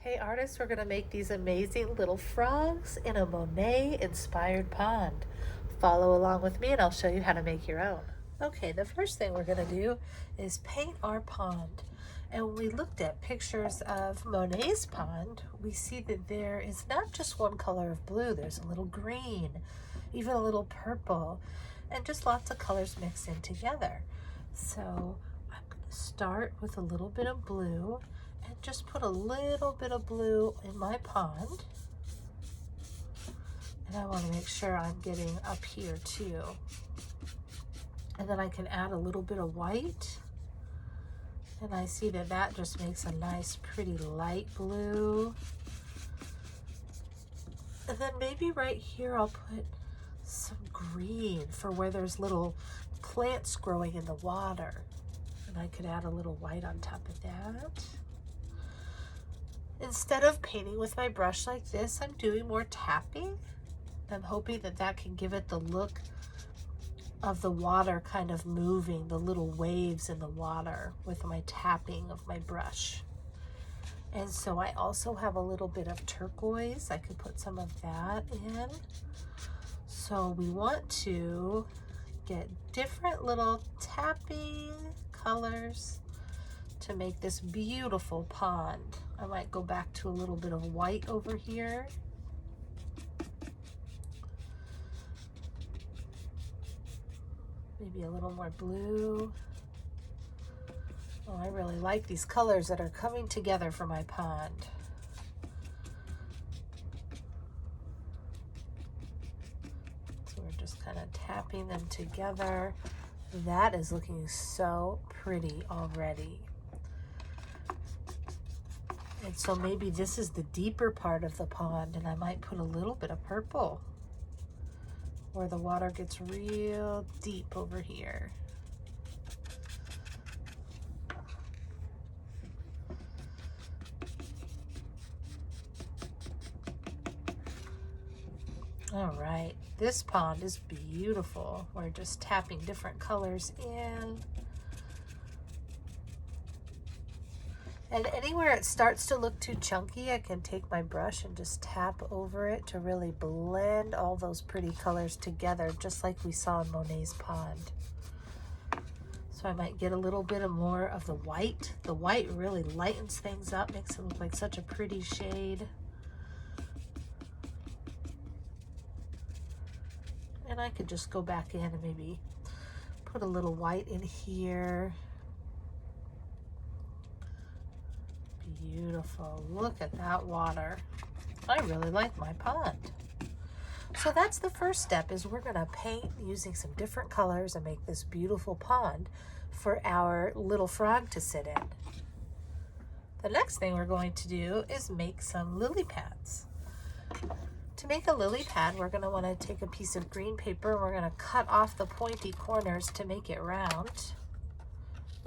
Hey artists, we're going to make these amazing little frogs in a Monet inspired pond. Follow along with me and I'll show you how to make your own. Okay, the first thing we're going to do is paint our pond. And when we looked at pictures of Monet's pond, we see that there is not just one color of blue, there's a little green, even a little purple, and just lots of colors mixed in together. So I'm going to start with a little bit of blue and just put a little bit of blue in my pond. And I want to make sure I'm getting up here too. And then I can add a little bit of white. And I see that that just makes a nice, pretty light blue. And then maybe right here I'll put some green for where there's little plants growing in the water. And I could add a little white on top of that. Instead of painting with my brush like this, I'm doing more tapping. I'm hoping that that can give it the look of the water kind of moving, the little waves in the water with my tapping of my brush. And so I also have a little bit of turquoise. I could put some of that in. So we want to get different little tapping colors to make this beautiful pond. I might go back to a little bit of white over here. Maybe a little more blue. Oh, I really like these colors that are coming together for my pond. So we're just kind of tapping them together. That is looking so pretty already. And so maybe this is the deeper part of the pond, and I might put a little bit of purple where the water gets real deep over here. All right, this pond is beautiful. We're just tapping different colors in. And anywhere it starts to look too chunky, I can take my brush and just tap over it to really blend all those pretty colors together, just like we saw in Monet's pond. So I might get a little bit of more of the white. The white really lightens things up, makes it look like such a pretty shade. And I could just go back in and maybe put a little white in here. Beautiful. Look at that water. I really like my pond. So that's the first step, is we're going to paint using some different colors and make this beautiful pond for our little frog to sit in. The next thing we're going to do is make some lily pads. To make a lily pad, we're going to want to take a piece of green paper and we're going to cut off the pointy corners to make it round.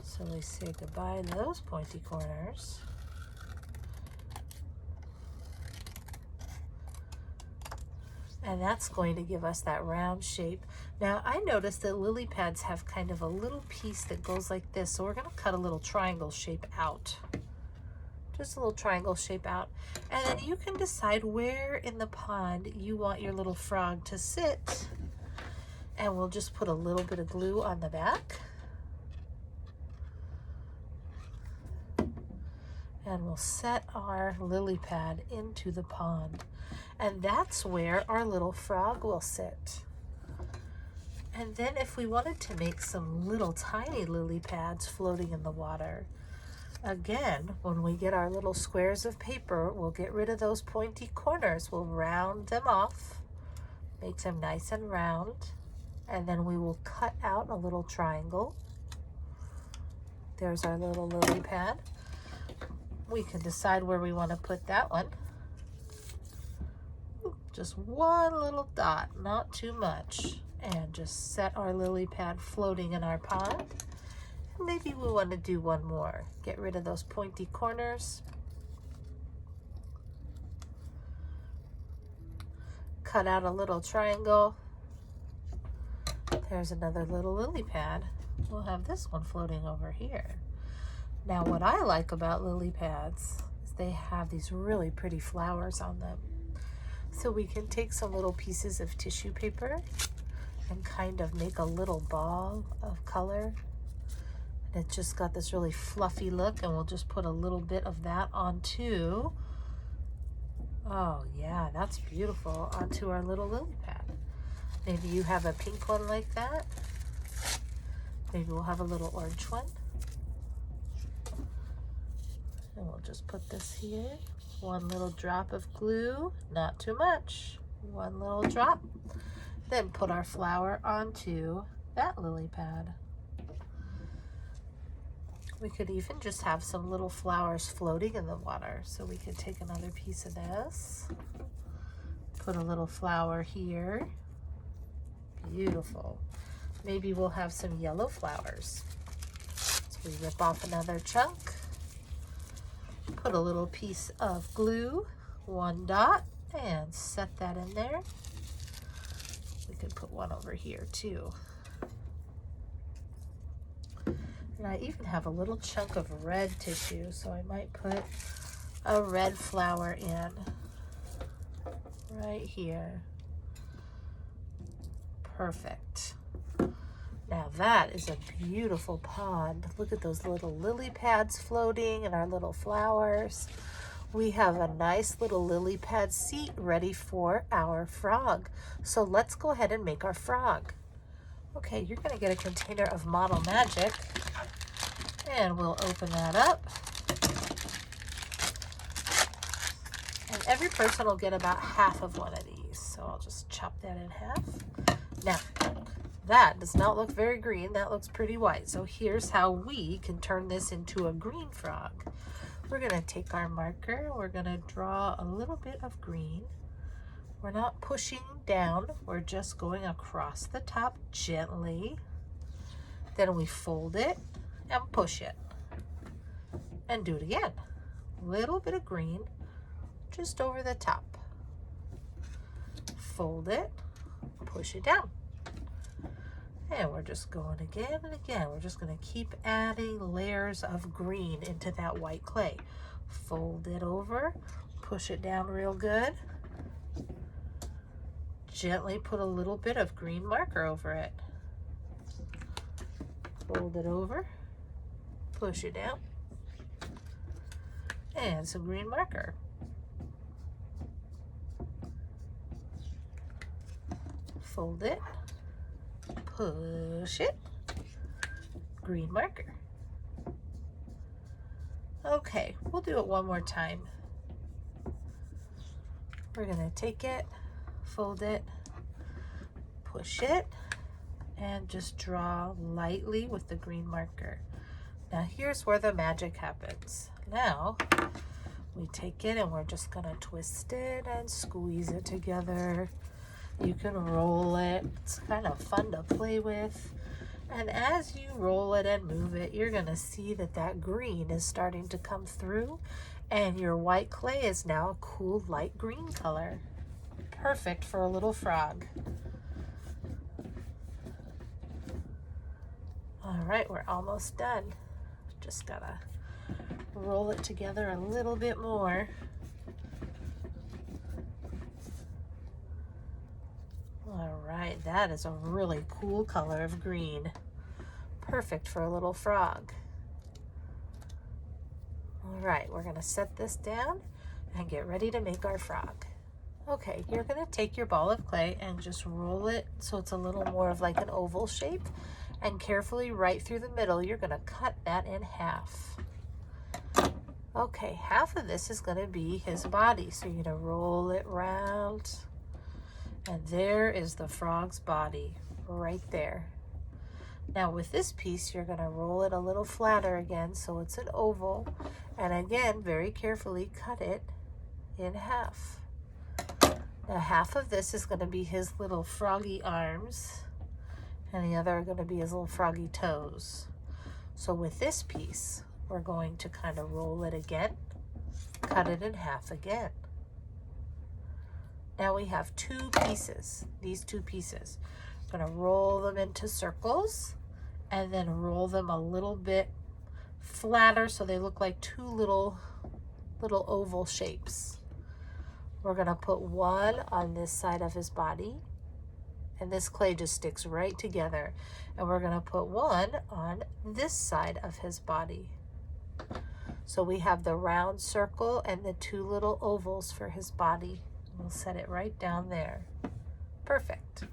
So we say goodbye to those pointy corners. And that's going to give us that round shape. Now I noticed that lily pads have kind of a little piece that goes like this, so we're going to cut a little triangle shape out. Just a little triangle shape out. And then you can decide where in the pond you want your little frog to sit. And we'll just put a little bit of glue on the back. And we'll set our lily pad into the pond. And that's where our little frog will sit. And then if we wanted to make some little tiny lily pads floating in the water, again, when we get our little squares of paper, we'll get rid of those pointy corners. We'll round them off, make them nice and round, and then we will cut out a little triangle. There's our little lily pad. We can decide where we want to put that one. Just one little dot, not too much. And just set our lily pad floating in our pond. Maybe we want to do one more. Get rid of those pointy corners. Cut out a little triangle. There's another little lily pad. We'll have this one floating over here. Now what I like about lily pads is they have these really pretty flowers on them. So we can take some little pieces of tissue paper and kind of make a little ball of color. And it just got this really fluffy look, and we'll just put a little bit of that onto, oh yeah, that's beautiful, onto our little lily pad. Maybe you have a pink one like that. Maybe we'll have a little orange one. And we'll just put this here. One little drop of glue, not too much. One little drop. Then put our flower onto that lily pad. We could even just have some little flowers floating in the water. So we could take another piece of this, put a little flower here. Beautiful. Maybe we'll have some yellow flowers. So we rip off another chunk, put a little piece of glue, one dot, and set that in there. We could put one over here too. And I even have a little chunk of red tissue, so I might put a red flower in right here. Perfect. Now that is a beautiful pond. Look at those little lily pads floating and our little flowers. We have a nice little lily pad seat ready for our frog. So let's go ahead and make our frog. Okay, you're gonna get a container of Model Magic, and we'll open that up. And every person will get about half of one of these. So I'll just chop that in half. Now, that does not look very green. That looks pretty white. So here's how we can turn this into a green frog. We're going to take our marker. We're going to draw a little bit of green. We're not pushing down. We're just going across the top gently. Then we fold it and push it. And do it again. Little bit of green just over the top. Fold it, push it down. And we're just going again and again. We're just going to keep adding layers of green into that white clay. Fold it over, push it down real good. Gently put a little bit of green marker over it. Fold it over, push it down, and some green marker. Fold it, push it, green marker. Okay, we'll do it one more time. We're gonna take it, fold it, push it, and just draw lightly with the green marker. Now here's where the magic happens. Now we take it and we're just gonna twist it and squeeze it together. You can roll it. It's kind of fun to play with. And as you roll it and move it, you're going to see that that green is starting to come through, and your white clay is now a cool light green color. Perfect for a little frog. All right, we're almost done. Just gotta roll it together a little bit more. All right, that is a really cool color of green. Perfect for a little frog. All right, we're gonna set this down and get ready to make our frog. Okay, you're gonna take your ball of clay and just roll it so it's a little more of like an oval shape, and carefully right through the middle, you're gonna cut that in half. Okay, half of this is gonna be his body. So you're gonna roll it round, and there is the frog's body right there. Now with this piece, you're gonna roll it a little flatter again so it's an oval, and again, very carefully cut it in half. Now half of this is gonna be his little froggy arms, and the other are gonna be his little froggy toes. So with this piece, we're going to kind of roll it again, cut it in half again. Now we have two pieces, these two pieces. I'm gonna roll them into circles and then roll them a little bit flatter so they look like two little little oval shapes. We're gonna put one on this side of his body, and this clay just sticks right together. And we're gonna put one on this side of his body. So we have the round circle and the two little ovals for his body. We'll set it right down there. Perfect.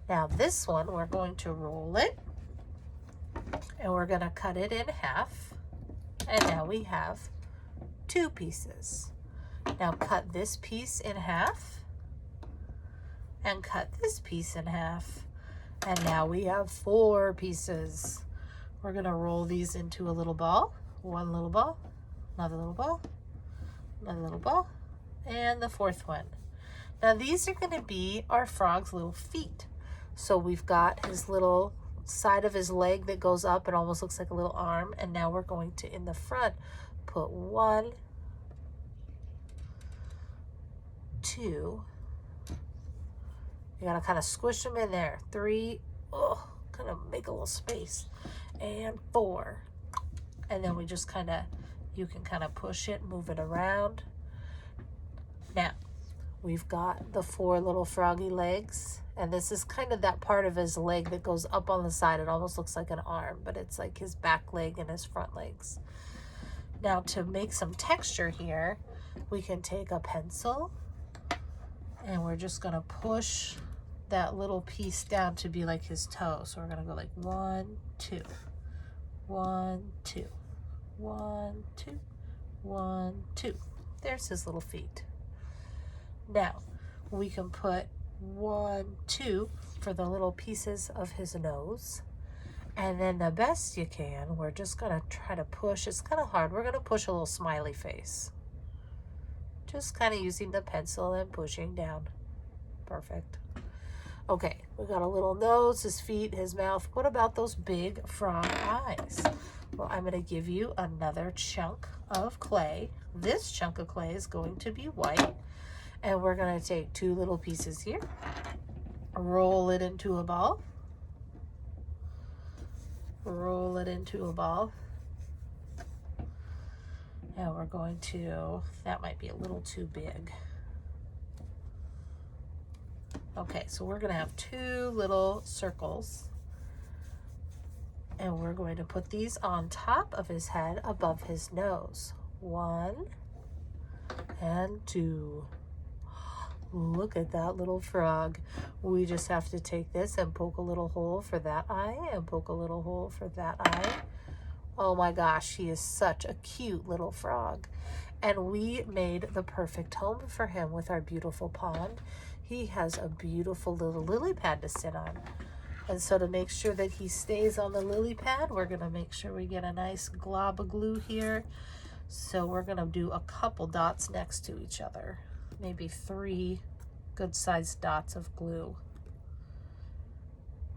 Now this one, we're going to roll it, and we're gonna cut it in half. And now we have two pieces. Now cut this piece in half, and cut this piece in half. And now we have 4 pieces. We're gonna roll these into a little ball. One little ball, another little ball, another little ball, and the 4th one. Now these are gonna be our frog's little feet. So we've got his little side of his leg that goes up. It almost looks like a little arm. And now we're going to, in the front, put 1, 2. You gotta kind of squish them in there. 3, oh, kind of make a little space. And 4. And then we just kind of, you can kind of push it, move it around. Now, we've got the 4 little froggy legs. And this is kind of that part of his leg that goes up on the side. It almost looks like an arm, but it's like his back leg and his front legs. Now, to make some texture here, we can take a pencil, and we're just gonna push that little piece down to be like his toe. So we're gonna go like 1, 2, 1, 2, 1, 2, 1, 2. There's his little feet. Now we can put 1, 2 for the little pieces of his nose. And then the best you can, we're just gonna try to push. It's kind of hard. We're gonna push a little smiley face. Just kind of using the pencil and pushing down. Perfect. Okay, we got a little nose, his feet, his mouth. What about those big frog eyes? Well, I'm gonna give you another chunk of clay. This chunk of clay is going to be white. And we're gonna take 2 little pieces here, roll it into a ball, roll it into a ball. And we're going to, that might be a little too big. Okay, so we're gonna have 2 little circles, and we're going to put these on top of his head above his nose. 1 and 2. Look at that little frog. We just have to take this and poke a little hole for that eye and poke a little hole for that eye. Oh my gosh, he is such a cute little frog. And we made the perfect home for him with our beautiful pond. He has a beautiful little lily pad to sit on. And so to make sure that he stays on the lily pad, we're gonna make sure we get a nice glob of glue here. So we're gonna do a couple dots next to each other. Maybe 3 good-sized dots of glue.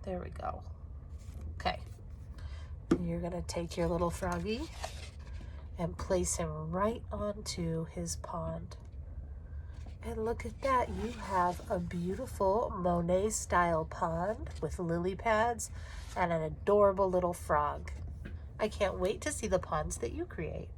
There we go. Okay. You're gonna take your little froggy and place him right onto his pond. And look at that, you have a beautiful Monet style pond with lily pads and an adorable little frog. I can't wait to see the ponds that you create.